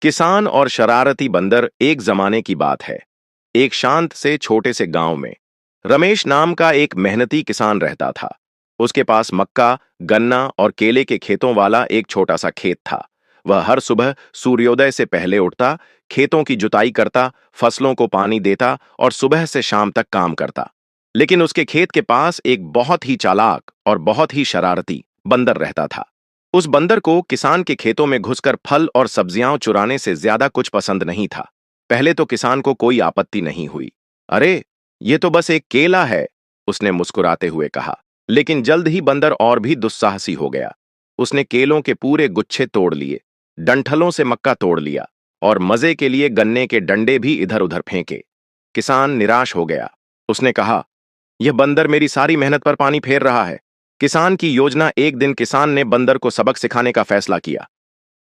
किसान और शरारती बंदर एक जमाने की बात है। एक शांत से छोटे से गांव में रमेश नाम का एक मेहनती किसान रहता था। उसके पास मक्का, गन्ना और केले के खेतों वाला एक छोटा सा खेत था। वह हर सुबह सूर्योदय से पहले उठता, खेतों की जुताई करता, फसलों को पानी देता और सुबह से शाम तक काम करता। लेकिन उसके खेत के पास एक बहुत ही चालाक और बहुत ही शरारती बंदर रहता था। उस बंदर को किसान के खेतों में घुसकर फल और सब्जियां चुराने से ज्यादा कुछ पसंद नहीं था। पहले तो किसान को कोई आपत्ति नहीं हुई। अरे, ये तो बस एक केला है, उसने मुस्कुराते हुए कहा। लेकिन जल्द ही बंदर और भी दुस्साहसी हो गया। उसने केलों के पूरे गुच्छे तोड़ लिए, डंठलों से मक्का तोड़ लिया और मजे के लिए गन्ने के डंडे भी इधर उधर फेंके। किसान निराश हो गया। उसने कहा, यह बंदर मेरी सारी मेहनत पर पानी फेर रहा है। किसान की योजना। एक दिन किसान ने बंदर को सबक सिखाने का फैसला किया।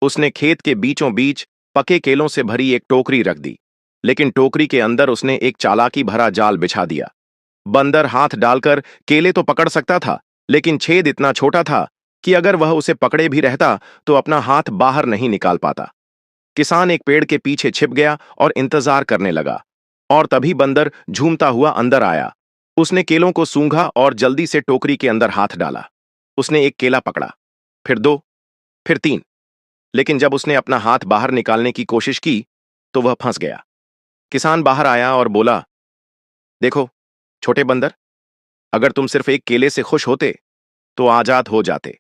उसने खेत के बीचों बीच पके केलों से भरी एक टोकरी रख दी, लेकिन टोकरी के अंदर उसने एक चालाकी भरा जाल बिछा दिया। बंदर हाथ डालकर केले तो पकड़ सकता था, लेकिन छेद इतना छोटा था कि अगर वह उसे पकड़े भी रहता तो अपना हाथ बाहर नहीं निकाल पाता। किसान एक पेड़ के पीछे छिप गया और इंतजार करने लगा। और तभी बंदर झूमता हुआ अंदर आया। उसने केलों को सूंघा और जल्दी से टोकरी के अंदर हाथ डाला। उसने एक केला पकड़ा, फिर दो, फिर तीन। लेकिन जब उसने अपना हाथ बाहर निकालने की कोशिश की तो वह फंस गया। किसान बाहर आया और बोला, देखो छोटे बंदर, अगर तुम सिर्फ एक केले से खुश होते तो आजाद हो जाते,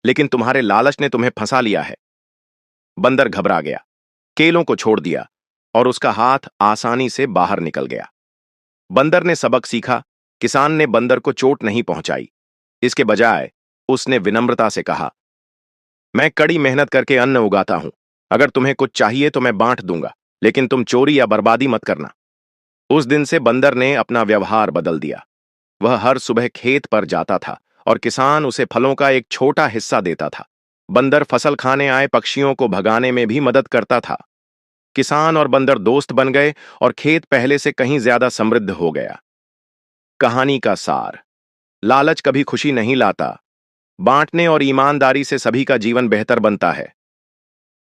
लेकिन तुम्हारे लालच ने तुम्हें फंसा लिया है। बंदर घबरा गया, केलों को छोड़ दिया और उसका हाथ आसानी से बाहर निकल गया। बंदर ने सबक सीखा। किसान ने बंदर को चोट नहीं पहुंचाई। इसके बजाय उसने विनम्रता से कहा, मैं कड़ी मेहनत करके अन्न उगाता हूं। अगर तुम्हें कुछ चाहिए तो मैं बांट दूंगा, लेकिन तुम चोरी या बर्बादी मत करना। उस दिन से बंदर ने अपना व्यवहार बदल दिया। वह हर सुबह खेत पर जाता था और किसान उसे फलों का एक छोटा हिस्सा देता था। बंदर फसल खाने आए पक्षियों को भगाने में भी मदद करता था। किसान और बंदर दोस्त बन गए और खेत पहले से कहीं ज्यादा समृद्ध हो गया। कहानी का सार: लालच कभी खुशी नहीं लाता। बांटने और ईमानदारी से सभी का जीवन बेहतर बनता है।